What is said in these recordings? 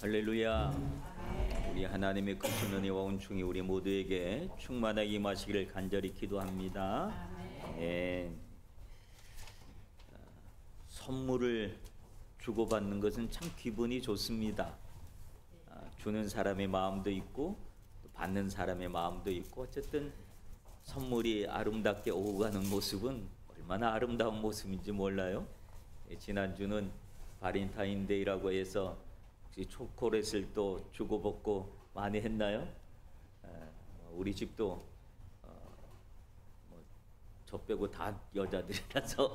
할렐루야. 우리 하나님의 크신 은혜와 온충이 우리 모두에게 충만하게 임하시기를 간절히 기도합니다. 네. 선물을 주고받는 것은 참 기분이 좋습니다. 주는 사람의 마음도 있고 또 받는 사람의 마음도 있고, 어쨌든 선물이 아름답게 오고 가는 모습은 얼마나 아름다운 모습인지 몰라요. 지난주는 발렌타인데이라고 해서 혹시 초콜릿을 또 주고받고 많이 했나요? 우리 집도 저 빼고 다 여자들이라서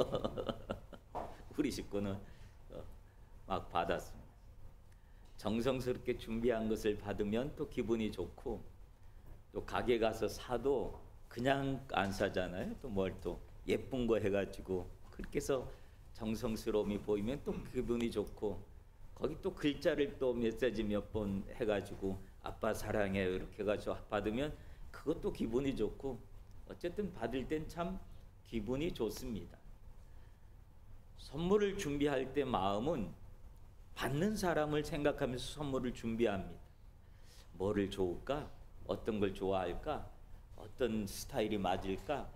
우리 식구는 막 받았습니다. 정성스럽게 준비한 것을 받으면 또 기분이 좋고, 또 가게 가서 사도 그냥 안 사잖아요. 또 뭘 또 예쁜 거 해가지고 그렇게 해서 정성스러움이 보이면 또 기분이 좋고, 거기 또 글자를 또 메시지 몇 번 해가지고 아빠 사랑해요 이렇게 해가지고 받으면 그것도 기분이 좋고, 어쨌든 받을 땐 참 기분이 좋습니다. 선물을 준비할 때 마음은 받는 사람을 생각하면서 선물을 준비합니다. 뭐를 좋을까? 어떤 걸 좋아할까? 어떤 스타일이 맞을까?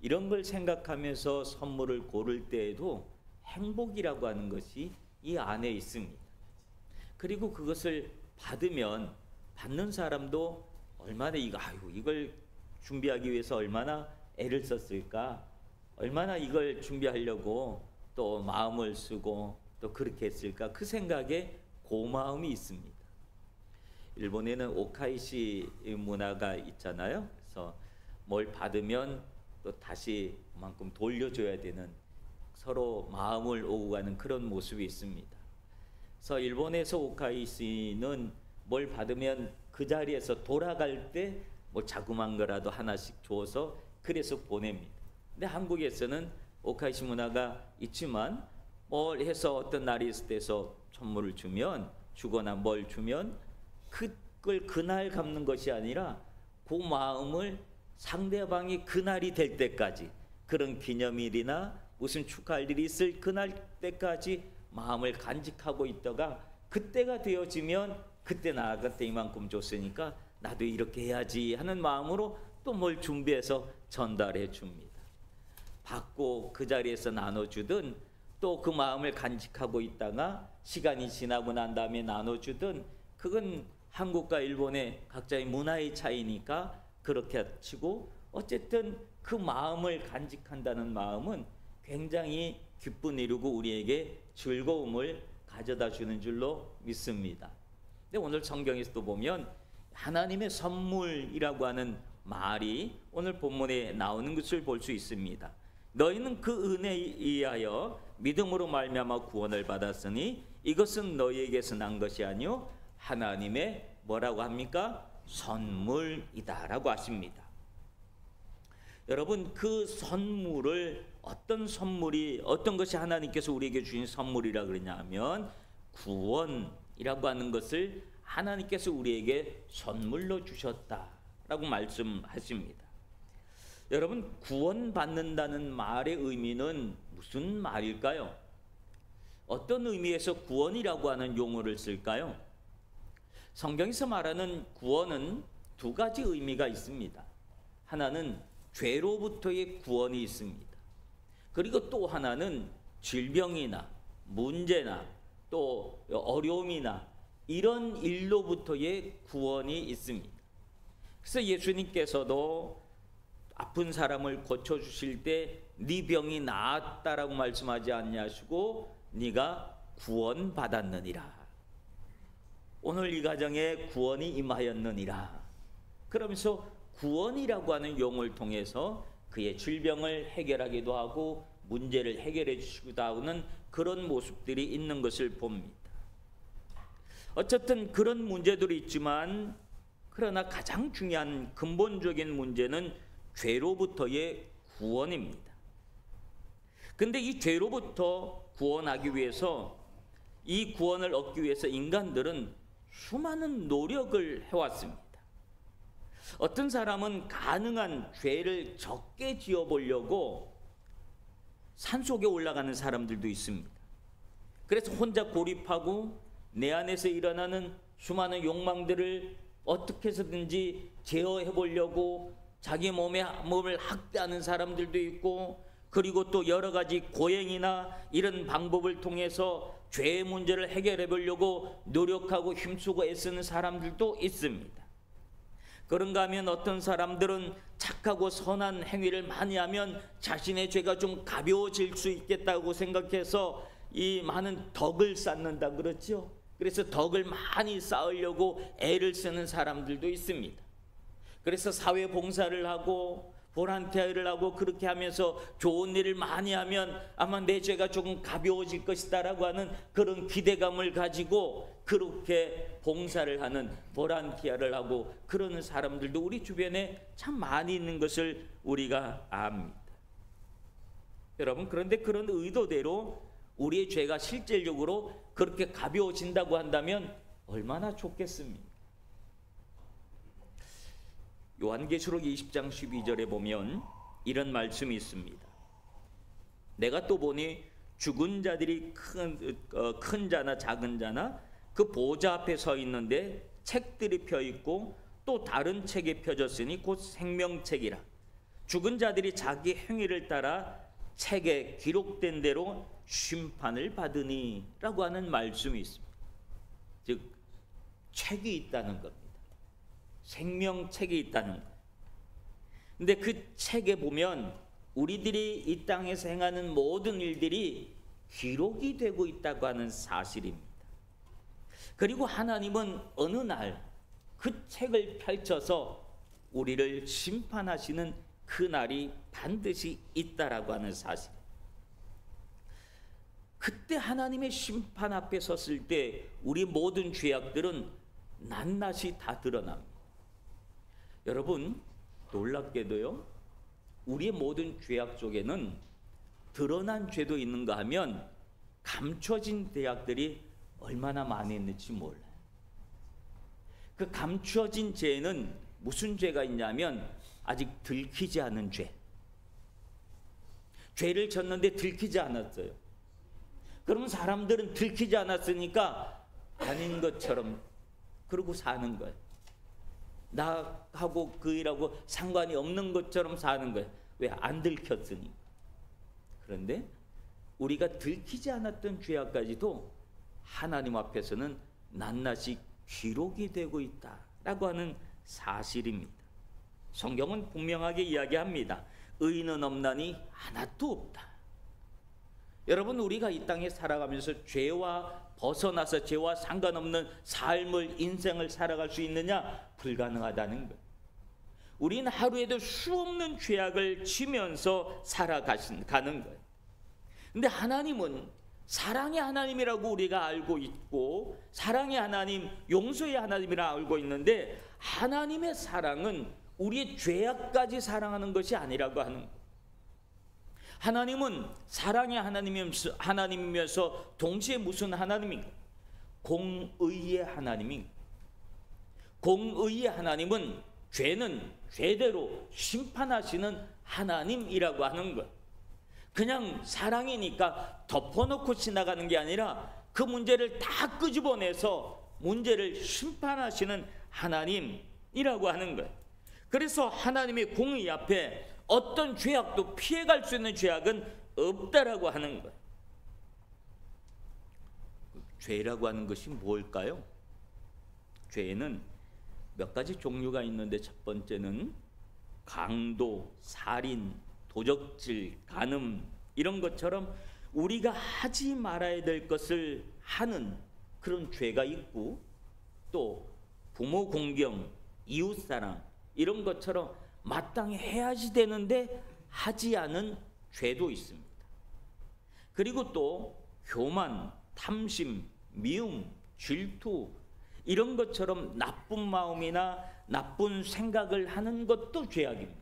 이런 걸 생각하면서 선물을 고를 때에도 행복이라고 하는 것이 이 안에 있습니다. 그리고 그것을 받으면 받는 사람도 얼마나 이걸 준비하기 위해서 얼마나 애를 썼을까? 얼마나 이걸 준비하려고 또 마음을 쓰고 또 그렇게 했을까? 그 생각에 고마움이 있습니다. 일본에는 오카이시 문화가 있잖아요. 그래서 뭘 받으면 또 다시 그만큼 돌려줘야 되는, 서로 마음을 오고 가는 그런 모습이 있습니다. 그래서 일본에서 오카이시는 뭘 받으면 그 자리에서 돌아갈 때 뭐 자그마한 거라도 하나씩 줘서 그래서 보냅니다. 근데 한국에서는 오카이시 문화가 있지만 뭘 해서 어떤 날이 있을 때서 선물을 주거나 뭘 주면 그걸 그날 갚는 것이 아니라 그 마음을 상대방이 그날이 될 때까지, 그런 기념일이나 무슨 축하할 일이 있을 그날 때까지 마음을 간직하고 있다가 그때가 되어지면 그때 나한테 이만큼 줬으니까 나도 이렇게 해야지 하는 마음으로 또 뭘 준비해서 전달해 줍니다. 받고 그 자리에서 나눠주든 또 그 마음을 간직하고 있다가 시간이 지나고 난 다음에 나눠주든, 그건 한국과 일본의 각자의 문화의 차이니까 그렇게 치고, 어쨌든 그 마음을 간직한다는 마음은 굉장히 기쁨 이루고 우리에게 즐거움을 가져다 주는 줄로 믿습니다. 근데 오늘 성경에서도 보면 하나님의 선물이라고 하는 말이 오늘 본문에 나오는 것을 볼 수 있습니다. 너희는 그 은혜에 의하여 믿음으로 말미암아 구원을 받았으니 이것은 너희에게서 난 것이 아니요 하나님의 뭐라고 합니까? 선물이다라고 하십니다. 여러분, 그 선물을 어떤 것이 하나님께서 우리에게 주신 선물이라 그러냐 하면 구원이라고 하는 것을 하나님께서 우리에게 선물로 주셨다라고 말씀하십니다. 여러분, 구원받는다는 말의 의미는 무슨 말일까요? 어떤 의미에서 구원이라고 하는 용어를 쓸까요? 성경에서 말하는 구원은 두 가지 의미가 있습니다. 하나는 죄로부터의 구원이 있습니다. 그리고 또 하나는 질병이나 문제나 또 어려움이나 이런 일로부터의 구원이 있습니다. 그래서 예수님께서도 아픈 사람을 고쳐주실 때 네 병이 나았다라고 말씀하지 않냐시고 네가 구원받았느니라, 오늘 이 가정에 구원이 임하였느니라, 그러면서 구원이라고 하는 용어를 통해서 그의 질병을 해결하기도 하고 문제를 해결해 주시기도 하는 그런 모습들이 있는 것을 봅니다. 어쨌든 그런 문제들이 있지만, 그러나 가장 중요한 근본적인 문제는 죄로부터의 구원입니다. 근데 이 죄로부터 구원하기 위해서, 이 구원을 얻기 위해서 인간들은 수많은 노력을 해왔습니다. 어떤 사람은 가능한 죄를 적게 지어보려고 산속에 올라가는 사람들도 있습니다. 그래서 혼자 고립하고 내 안에서 일어나는 수많은 욕망들을 어떻게 해서든지 제어해 보려고 자기 몸을 학대하는 사람들도 있고, 그리고 또 여러 가지 고행이나 이런 방법을 통해서 죄의 문제를 해결해 보려고 노력하고 힘쓰고 애쓰는 사람들도 있습니다. 그런가 하면 어떤 사람들은 착하고 선한 행위를 많이 하면 자신의 죄가 좀 가벼워질 수 있겠다고 생각해서 이 많은 덕을 쌓는다 그러죠. 그래서 덕을 많이 쌓으려고 애를 쓰는 사람들도 있습니다. 그래서 사회 봉사를 하고 보란티아를 하고 그렇게 하면서 좋은 일을 많이 하면 아마 내 죄가 조금 가벼워질 것이다라고 하는 그런 기대감을 가지고 그렇게 봉사를 하는, 보란티아를 하고 그러는 사람들도 우리 주변에 참 많이 있는 것을 우리가 압니다. 여러분, 그런데 그런 의도대로 우리의 죄가 실질적으로 그렇게 가벼워진다고 한다면 얼마나 좋겠습니까? 요한계시록 20장 12절에 보면 이런 말씀이 있습니다. 내가 또 보니 죽은 자들이 큰 자나 작은 자나 그 보좌 앞에 서 있는데 책들이 펴 있고 또 다른 책이 펴졌으니 곧 생명책이라. 죽은 자들이 자기 행위를 따라 책에 기록된 대로 심판을 받으니 라고 하는 말씀이 있습니다. 즉 책이 있다는 겁니다. 생명책이 있다는 것. 근데 그 책에 보면 우리들이 이 땅에서 행하는 모든 일들이 기록이 되고 있다고 하는 사실입니다. 그리고 하나님은 어느 날 그 책을 펼쳐서 우리를 심판하시는 그 날이 반드시 있다라고 하는 사실. 그때 하나님의 심판 앞에 섰을 때 우리 모든 죄악들은 낱낱이 다 드러납니다. 여러분, 놀랍게도요, 우리의 모든 죄악 속에는 드러난 죄도 있는가 하면 감춰진 죄악들이 얼마나 많이 있는지 몰라요. 그 감춰진 죄에는 무슨 죄가 있냐면 아직 들키지 않은 죄. 죄를 졌는데 들키지 않았어요. 그러면 사람들은 들키지 않았으니까 아닌 것처럼 그러고 사는 거예요. 나하고 그 일하고 상관이 없는 것처럼 사는 거예요. 왜? 안 들켰으니. 그런데 우리가 들키지 않았던 죄악까지도 하나님 앞에서는 낱낱이 기록이 되고 있다라고 하는 사실입니다. 성경은 분명하게 이야기합니다. 의인은 없나니 하나도 없다. 여러분, 우리가 이 땅에 살아가면서 죄와 벗어나서 죄와 상관없는 삶을, 인생을 살아갈 수 있느냐? 불가능하다는 것. 우리는 하루에도 수없는 죄악을 지면서 살아가는 거예요. 근데 하나님은 사랑의 하나님이라고 우리가 알고 있고, 사랑의 하나님, 용서의 하나님이라 알고 있는데, 하나님의 사랑은 우리의 죄악까지 사랑하는 것이 아니라고 하는 거예요. 하나님은 사랑의 하나님이면서 동시에 무슨 하나님인가? 공의의 하나님인가? 공의의 하나님은 죄는 죄대로 심판하시는 하나님이라고 하는 것. 그냥 사랑이니까 덮어놓고 지나가는 게 아니라 그 문제를 다 끄집어내서 문제를 심판하시는 하나님이라고 하는 거예요. 그래서 하나님의 공의 앞에 어떤 죄악도 피해갈 수 있는 죄악은 없다라고 하는 거예요. 죄라고 하는 것이 뭘까요? 죄는 몇 가지 종류가 있는데, 첫 번째는 강도, 살인, 도적질, 간음, 이런 것처럼 우리가 하지 말아야 될 것을 하는 그런 죄가 있고, 또 부모 공경, 이웃사랑, 이런 것처럼 마땅히 해야지 되는데 하지 않은 죄도 있습니다. 그리고 또 교만, 탐심, 미움, 질투, 이런 것처럼 나쁜 마음이나 나쁜 생각을 하는 것도 죄악입니다.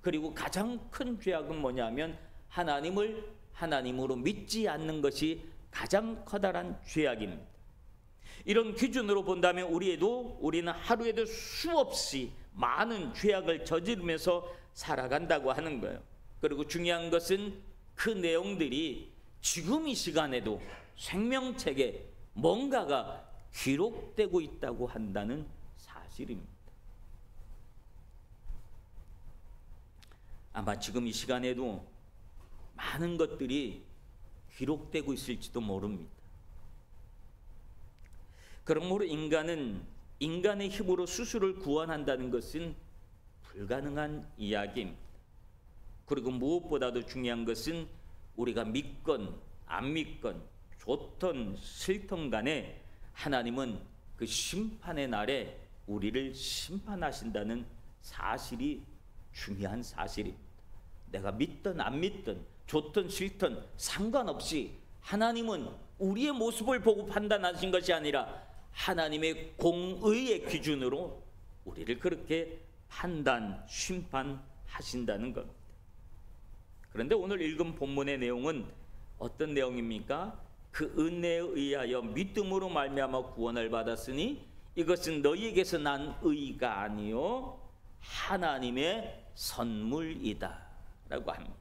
그리고 가장 큰 죄악은 뭐냐면 하나님을 하나님으로 믿지 않는 것이 가장 커다란 죄악입니다. 이런 기준으로 본다면 우리는 하루에도 수없이 많은 죄악을 저지르면서 살아간다고 하는 거예요. 그리고 중요한 것은 그 내용들이 지금 이 시간에도 생명책에 뭔가가 기록되고 있다고 한다는 사실입니다. 아마 지금 이 시간에도 많은 것들이 기록되고 있을지도 모릅니다. 그러므로 인간은 인간의 힘으로 스스로를 구원한다는 것은 불가능한 이야기입니다. 그리고 무엇보다도 중요한 것은 우리가 믿건 안 믿건 좋던 싫던 간에 하나님은 그 심판의 날에 우리를 심판하신다는 사실이 중요한 사실입니다. 내가 믿든 안 믿든 좋든 싫든 상관없이 하나님은 우리의 모습을 보고 판단하신 것이 아니라 하나님의 공의의 기준으로 우리를 그렇게 판단, 심판하신다는 겁니다. 그런데 오늘 읽은 본문의 내용은 어떤 내용입니까? 그 은혜에 의하여 믿음으로 말미암아 구원을 받았으니 이것은 너희에게서 난 의가 아니요 하나님의 선물이다 라고 합니다.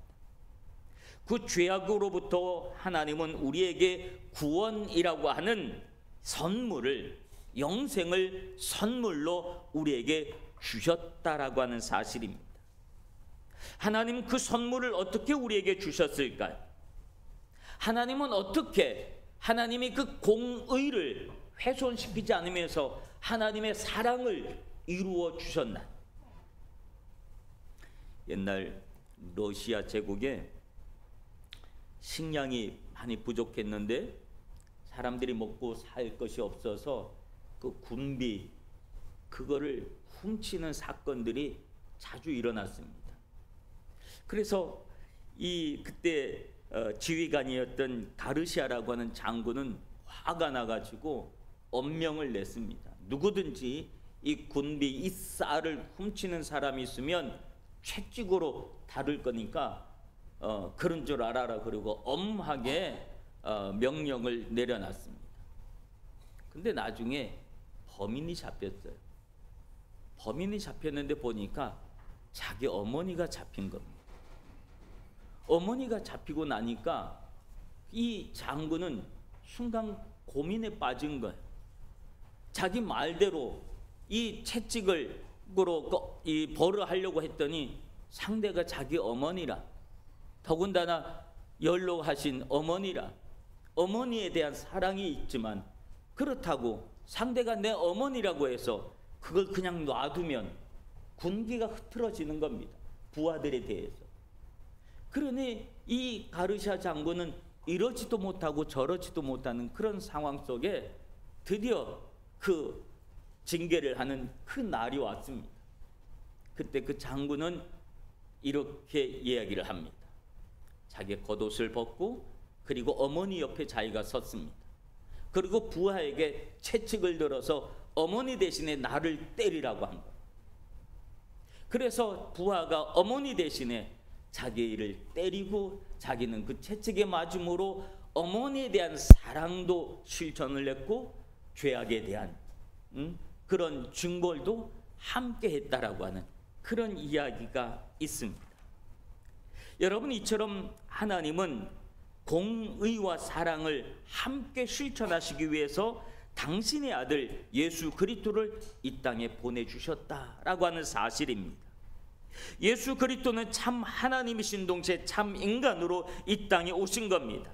그 죄악으로부터 하나님은 우리에게 구원이라고 하는 선물을, 영생을 선물로 우리에게 주셨다라고 하는 사실입니다. 하나님 그 선물을 어떻게 우리에게 주셨을까요? 하나님은 어떻게 하나님이 그 공의를 훼손시키지 않으면서 하나님의 사랑을 이루어 주셨나? 옛날 러시아 제국에 식량이 많이 부족했는데 사람들이 먹고 살 것이 없어서 그 군비 그거를 훔치는 사건들이 자주 일어났습니다. 그래서 그때 지휘관이었던 가르시아라고 하는 장군은 화가 나가지고 엄명을 냈습니다. 누구든지 이 군비, 이 쌀을 훔치는 사람이 있으면 채찍으로 다룰 거니까 그런 줄 알아라. 그리고 엄하게 명령을 내려놨습니다. 근데 나중에 범인이 잡혔어요. 범인이 잡혔는데 보니까 자기 어머니가 잡힌 겁니다. 어머니가 잡히고 나니까 이 장군은 순간 고민에 빠진 거예요. 자기 말대로 이 채찍으로 이 벌을 하려고 했더니 상대가 자기 어머니라, 더군다나 연로하신 어머니라, 어머니에 대한 사랑이 있지만 그렇다고 상대가 내 어머니라고 해서 그걸 그냥 놔두면 군기가 흐트러지는 겁니다. 부하들에 대해서. 그러니 이 가르시아 장군은 이러지도 못하고 저러지도 못하는 그런 상황 속에 드디어 그 징계를 하는 그 날이 왔습니다. 그때 그 장군은 이렇게 이야기를 합니다. 자기 겉옷을 벗고 그리고 어머니 옆에 자기가 섰습니다. 그리고 부하에게 채찍을 들어서 어머니 대신에 나를 때리라고 한 거예요. 그래서 부하가 어머니 대신에 자기를 때리고 자기는 그 채찍에 맞음으로 어머니에 대한 사랑도 실천을 했고 죄악에 대한 그런 증벌도 함께 했다라고 하는 그런 이야기가 있습니다. 여러분, 이처럼 하나님은 공의와 사랑을 함께 실천하시기 위해서 당신의 아들 예수 그리스도를 이 땅에 보내주셨다라고 하는 사실입니다. 예수 그리스도는 참 하나님이신 동시에 참 인간으로 이 땅에 오신 겁니다.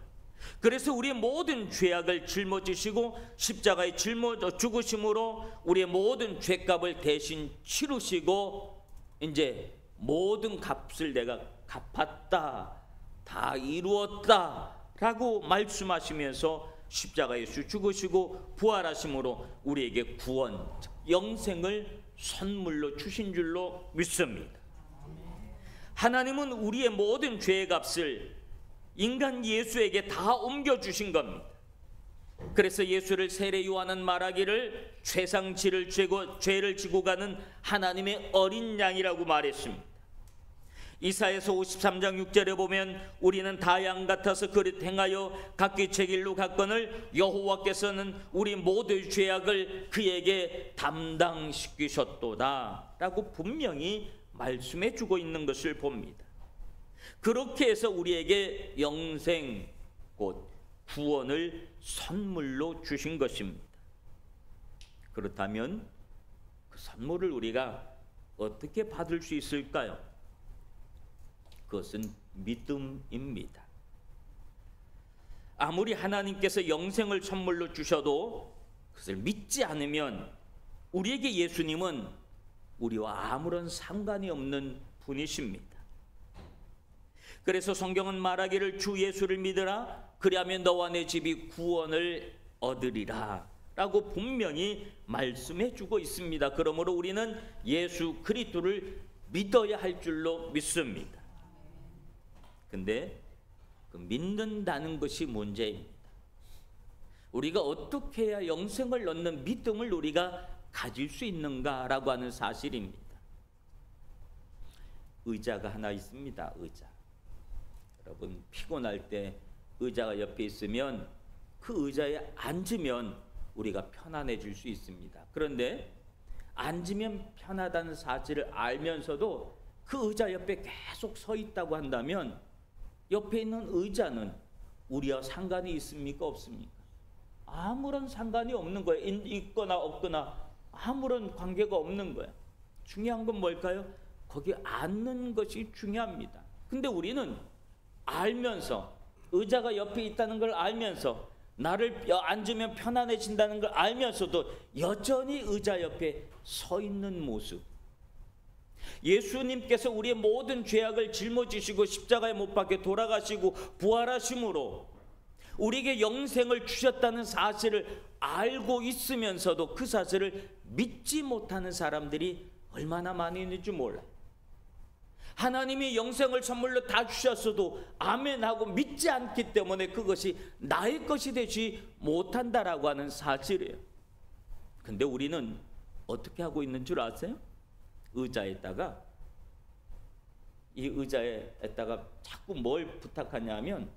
그래서 우리의 모든 죄악을 짊어지시고 십자가에 짊어져 죽으심으로 우리의 모든 죄값을 대신 치르시고 이제 모든 값을 내가 갚았다, 다 이루었다 라고 말씀하시면서 십자가에서 죽으시고 부활하심으로 우리에게 구원, 영생을 선물로 주신 줄로 믿습니다. 하나님은 우리의 모든 죄의 값을 인간 예수에게 다 옮겨주신 겁니다. 그래서 예수를 세례 요한은 말하기를 최상치를 죄를 지고 가는 하나님의 어린 양이라고 말했습니다. 이사야서 53장 6절에 보면 우리는 다 양 같아서 그릇 행하여 각기 제 길로 갔거늘 여호와께서는 우리 모두의 죄악을 그에게 담당시키셨도다 라고 분명히 말씀해 주고 있는 것을 봅니다. 그렇게 해서 우리에게 영생 곧 구원을 선물로 주신 것입니다. 그렇다면 그 선물을 우리가 어떻게 받을 수 있을까요? 그것은 믿음입니다. 아무리 하나님께서 영생을 선물로 주셔도 그것을 믿지 않으면 우리에게 예수님은 우리와 아무런 상관이 없는 분이십니다. 그래서 성경은 말하기를 주 예수를 믿으라 그리하면 너와 내 집이 구원을 얻으리라 라고 분명히 말씀해 주고 있습니다. 그러므로 우리는 예수 그리스도를 믿어야 할 줄로 믿습니다. 근데 그 믿는다는 것이 문제입니다. 우리가 어떻게 해야 영생을 얻는 믿음을 우리가 가질 수 있는가라고 하는 사실입니다. 의자가 하나 있습니다. 의자. 여러분 피곤할 때 의자가 옆에 있으면 그 의자에 앉으면 우리가 편안해질 수 있습니다. 그런데 앉으면 편하다는 사실을 알면서도 그 의자 옆에 계속 서 있다고 한다면 옆에 있는 의자는 우리와 상관이 있습니까? 없습니까? 아무런 상관이 없는 거예요. 있거나 없거나 아무런 관계가 없는 거예요. 중요한 건 뭘까요? 거기 앉는 것이 중요합니다. 근데 우리는 알면서 의자가 옆에 있다는 걸 알면서 나를 앉으면 편안해진다는 걸 알면서도 여전히 의자 옆에 서 있는 모습. 예수님께서 우리의 모든 죄악을 짊어지시고 십자가에 못 박혀 돌아가시고 부활하심으로 우리에게 영생을 주셨다는 사실을 알고 있으면서도 그 사실을 믿지 못하는 사람들이 얼마나 많이 있는지 몰라요. 하나님이 영생을 선물로 다 주셨어도 아멘하고 믿지 않기 때문에 그것이 나의 것이 되지 못한다라고 하는 사실이에요. 근데 우리는 어떻게 하고 있는 줄 아세요? 의자에다가 이 의자에다가 자꾸 뭘 부탁하냐면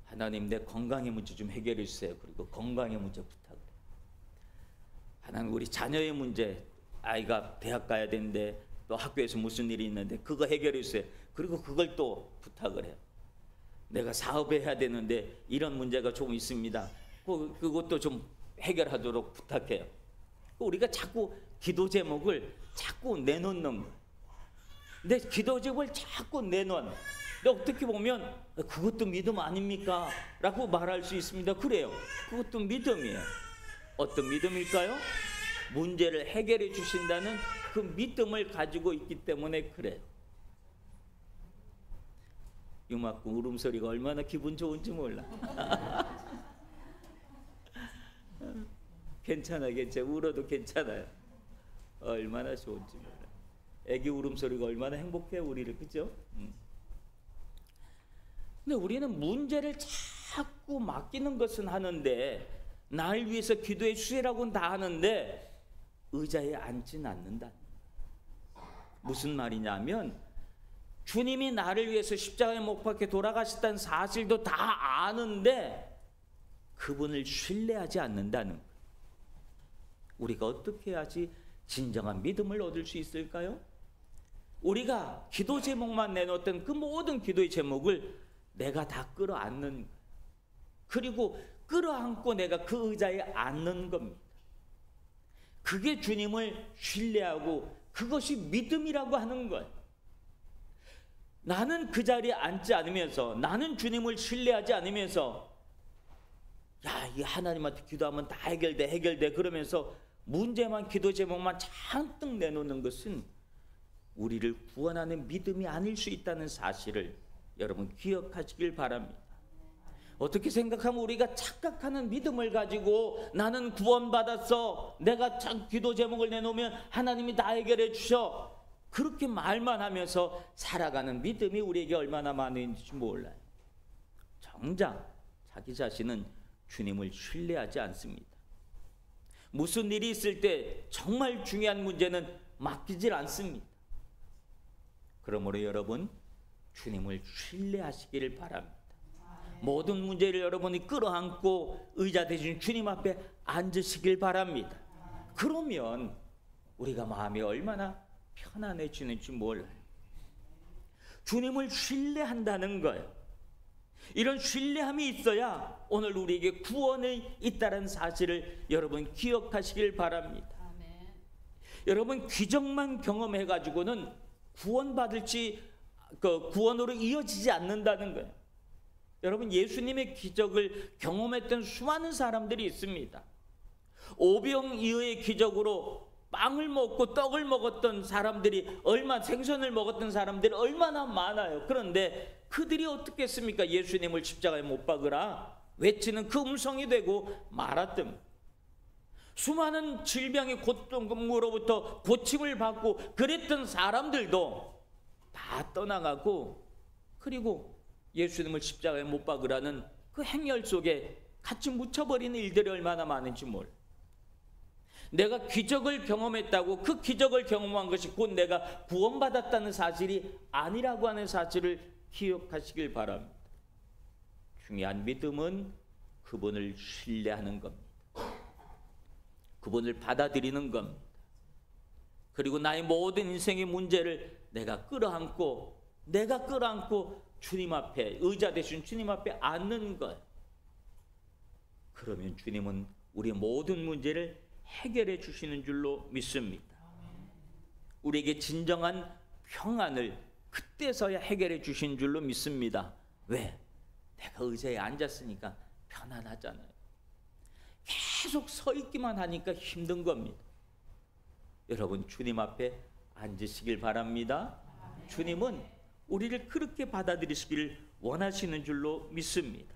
하나님 내 건강의 문제 좀 해결해 주세요. 그리고 건강의 문제 부탁을 해요. 하나님 우리 자녀의 문제, 아이가 대학 가야 되는데 또 학교에서 무슨 일이 있는데 그거 해결해 주세요. 그리고 그걸 또 부탁을 해요. 내가 사업해야 되는데 이런 문제가 조금 있습니다. 그것도 좀 해결하도록 부탁해요. 우리가 자꾸 기도 제목을 자꾸 내놓는 거예요. 내 기도 제목을 자꾸 내놓는. 근데 어떻게 보면 그것도 믿음 아닙니까? 라고 말할 수 있습니다. 그래요. 그것도 믿음이에요. 어떤 믿음일까요? 문제를 해결해 주신다는 그 믿음을 가지고 있기 때문에 그래요. 유막구 울음소리가 얼마나 기분 좋은지 몰라. 괜찮아요. 울어도 괜찮아요. 얼마나 좋은지 몰라. 애기 울음소리가 얼마나 행복해요 우리를. 그죠? 근데 우리는 문제를 자꾸 맡기는 것은 하는데 날 위해서 기도해 주시라고는 다 하는데 의자에 앉진 않는다. 무슨 말이냐면 주님이 나를 위해서 십자가에 못 박혀 돌아가셨다는 사실도 다 아는데 그분을 신뢰하지 않는다는 거예요. 우리가 어떻게 해야지 진정한 믿음을 얻을 수 있을까요? 우리가 기도 제목만 내놓던 그 모든 기도의 제목을 내가 다 끌어안는 거예요. 그리고 끌어안고 내가 그 의자에 앉는 겁니다. 그게 주님을 신뢰하고 그것이 믿음이라고 하는 거예요. 나는 그 자리에 앉지 않으면서 나는 주님을 신뢰하지 않으면서 야, 이 하나님한테 기도하면 다 해결돼 그러면서 문제만 기도 제목만 잔뜩 내놓는 것은 우리를 구원하는 믿음이 아닐 수 있다는 사실을 여러분 기억하시길 바랍니다. 어떻게 생각하면 우리가 착각하는 믿음을 가지고 나는 구원받았어, 내가 참 기도 제목을 내놓으면 하나님이 다 해결해 주셔, 그렇게 말만 하면서 살아가는 믿음이 우리에게 얼마나 많은지 몰라요. 정작 자기 자신은 주님을 신뢰하지 않습니다. 무슨 일이 있을 때 정말 중요한 문제는 맡기질 않습니다. 그러므로 여러분 주님을 신뢰하시기를 바랍니다. 모든 문제를 여러분이 끌어안고 의자 대신 주님 앞에 앉으시길 바랍니다. 그러면 우리가 마음이 얼마나 편안해지는지 몰라요. 주님을 신뢰한다는 거예요. 이런 신뢰함이 있어야 오늘 우리에게 구원이 있다는 사실을 여러분 기억하시길 바랍니다. 아멘. 여러분 기적만 경험해 가지고는 구원받을지 구원으로 이어지지 않는다는 거예요. 여러분 예수님의 기적을 경험했던 수많은 사람들이 있습니다. 오병이어의 기적으로 빵을 먹고 떡을 먹었던 사람들이 생선을 먹었던 사람들이 얼마나 많아요. 그런데 그들이 어떻게 했습니까? 예수님을 십자가에 못 박으라 외치는 그 음성이 되고 말았던, 수많은 질병의 고통으로부터 고침을 받고 그랬던 사람들도 다 떠나가고, 그리고 예수님을 십자가에 못 박으라는 그 행렬 속에 같이 묻혀버리는 일들이 얼마나 많은지 몰라. 내가 기적을 경험했다고 그 기적을 경험한 것이 곧 내가 구원받았다는 사실이 아니라고 하는 사실을 기억하시길 바랍니다. 중요한 믿음은 그분을 신뢰하는 겁니다. 그분을 받아들이는 겁니다. 그리고 나의 모든 인생의 문제를 내가 끌어안고 주님 앞에, 의자 대신 주님 앞에 앉는 것. 그러면 주님은 우리의 모든 문제를 해결해 주시는 줄로 믿습니다. 우리에게 진정한 평안을 그때서야 해결해 주신 줄로 믿습니다. 왜? 내가 의자에 앉았으니까 편안하잖아요. 계속 서 있기만 하니까 힘든 겁니다. 여러분 주님 앞에 앉으시길 바랍니다. 주님은 우리를 그렇게 받아들이시기를 원하시는 줄로 믿습니다.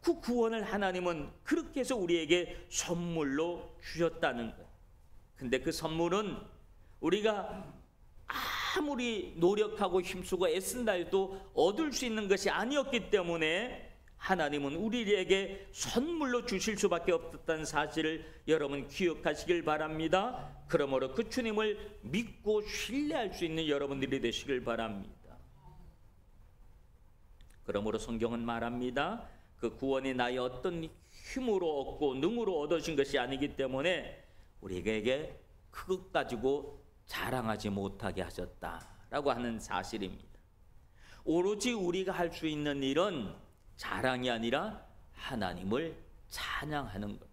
그 구원을 하나님은 그렇게 해서 우리에게 선물로 주셨다는 거예요. 근데 그 선물은 우리가 아무리 노력하고 힘쓰고 애쓴다 해도 얻을 수 있는 것이 아니었기 때문에 하나님은 우리에게 선물로 주실 수밖에 없었다는 사실을 여러분 기억하시길 바랍니다. 그러므로 그 주님을 믿고 신뢰할 수 있는 여러분들이 되시길 바랍니다. 그러므로 성경은 말합니다. 그 구원이 나의 어떤 힘으로 얻고 능으로 얻어진 것이 아니기 때문에 우리에게 그것 가지고 자랑하지 못하게 하셨다라고 하는 사실입니다. 오로지 우리가 할 수 있는 일은 자랑이 아니라 하나님을 찬양하는 것,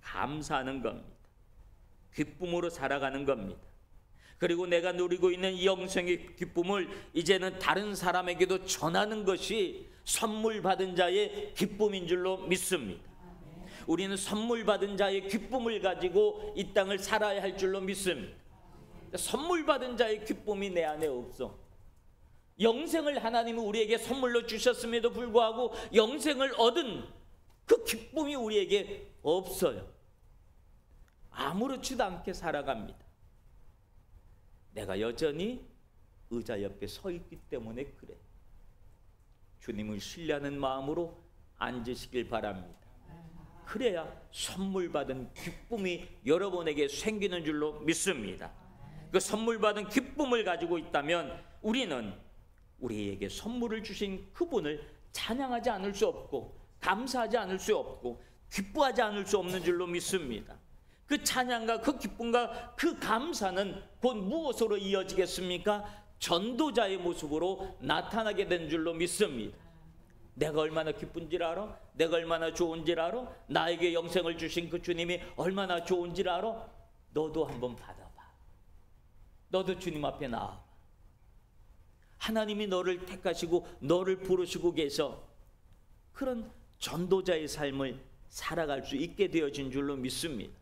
감사하는 겁니다. 기쁨으로 살아가는 겁니다. 그리고 내가 누리고 있는 이 영생의 기쁨을 이제는 다른 사람에게도 전하는 것이 선물 받은 자의 기쁨인 줄로 믿습니다. 우리는 선물 받은 자의 기쁨을 가지고 이 땅을 살아야 할 줄로 믿습니다. 선물 받은 자의 기쁨이 내 안에 없어. 영생을 하나님은 우리에게 선물로 주셨음에도 불구하고 영생을 얻은 그 기쁨이 우리에게 없어요. 아무렇지도 않게 살아갑니다. 내가 여전히 의자 옆에 서 있기 때문에 그래. 주님을 신뢰하는 마음으로 앉으시길 바랍니다. 그래야 선물 받은 기쁨이 여러분에게 생기는 줄로 믿습니다. 그 선물 받은 기쁨을 가지고 있다면 우리는 우리에게 선물을 주신 그분을 찬양하지 않을 수 없고 감사하지 않을 수 없고 기뻐하지 않을 수 없는 줄로 믿습니다. 그 찬양과 그 기쁨과 그 감사는 곧 무엇으로 이어지겠습니까? 전도자의 모습으로 나타나게 된 줄로 믿습니다. 내가 얼마나 기쁜지를 알아? 내가 얼마나 좋은지를 알아? 나에게 영생을 주신 그 주님이 얼마나 좋은지를 알아? 너도 한번 받아봐. 너도 주님 앞에 나와봐. 하나님이 너를 택하시고 너를 부르시고 계셔. 그런 전도자의 삶을 살아갈 수 있게 되어진 줄로 믿습니다.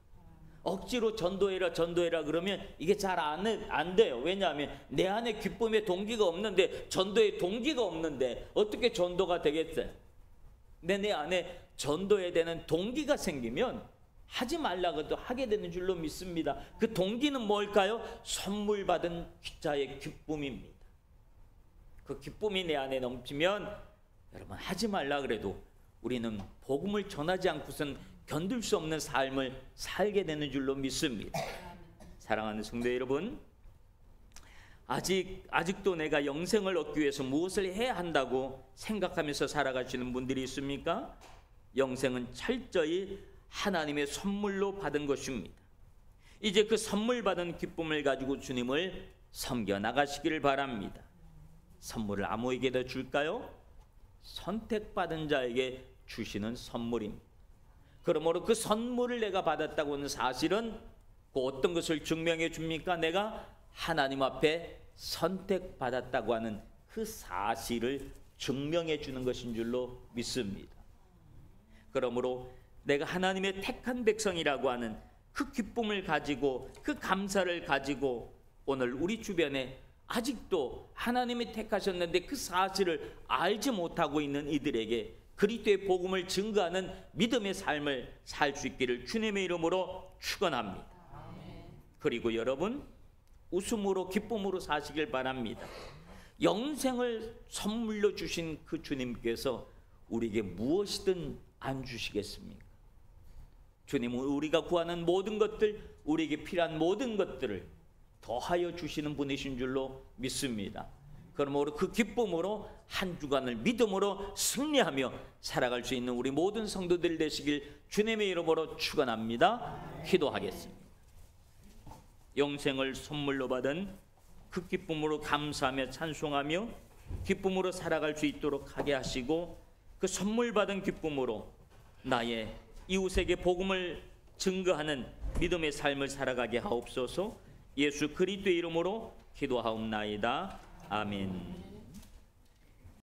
억지로 전도해라 그러면 이게 잘 안 돼요. 왜냐하면 내 안에 기쁨의 동기가 없는데, 전도의 동기가 없는데 어떻게 전도가 되겠어요? 내 안에 전도해야 되는 동기가 생기면 하지 말라고도 하게 되는 줄로 믿습니다. 그 동기는 뭘까요? 선물 받은 자의 기쁨입니다. 그 기쁨이 내 안에 넘치면 여러분 하지 말라 그래도 우리는 복음을 전하지 않고선 견딜 수 없는 삶을 살게 되는 줄로 믿습니다. 사랑하는 성도 여러분, 아직도 내가 영생을 얻기 위해서 무엇을 해야 한다고 생각하면서 살아가시는 분들이 있습니까? 영생은 철저히 하나님의 선물로 받은 것입니다. 이제 그 선물 받은 기쁨을 가지고 주님을 섬겨 나가시기를 바랍니다. 선물을 아무에게나 줄까요? 선택받은 자에게 주시는 선물입니다. 그러므로 그 선물을 내가 받았다고 하는 사실은 그 어떤 것을 증명해 줍니까? 내가 하나님 앞에 선택받았다고 하는 그 사실을 증명해 주는 것인 줄로 믿습니다. 그러므로 내가 하나님의 택한 백성이라고 하는 그 기쁨을 가지고 그 감사를 가지고 오늘 우리 주변에 아직도 하나님이 택하셨는데 그 사실을 알지 못하고 있는 이들에게 그리스도의 복음을 증거하는 믿음의 삶을 살 수 있기를 주님의 이름으로 축원합니다. 그리고 여러분 웃음으로 기쁨으로 사시길 바랍니다. 영생을 선물로 주신 그 주님께서 우리에게 무엇이든 안 주시겠습니까? 주님은 우리가 구하는 모든 것들, 우리에게 필요한 모든 것들을 더하여 주시는 분이신 줄로 믿습니다. 그러므로 그 기쁨으로 한 주간을 믿음으로 승리하며 살아갈 수 있는 우리 모든 성도들 되시길 주님의 이름으로 축원합니다. 기도하겠습니다. 영생을 선물로 받은 그 기쁨으로 감사하며 찬송하며 기쁨으로 살아갈 수 있도록 하게 하시고 그 선물 받은 기쁨으로 나의 이웃에게 복음을 증거하는 믿음의 삶을 살아가게 하옵소서. 예수 그리스도의 이름으로 기도하옵나이다. 아멘.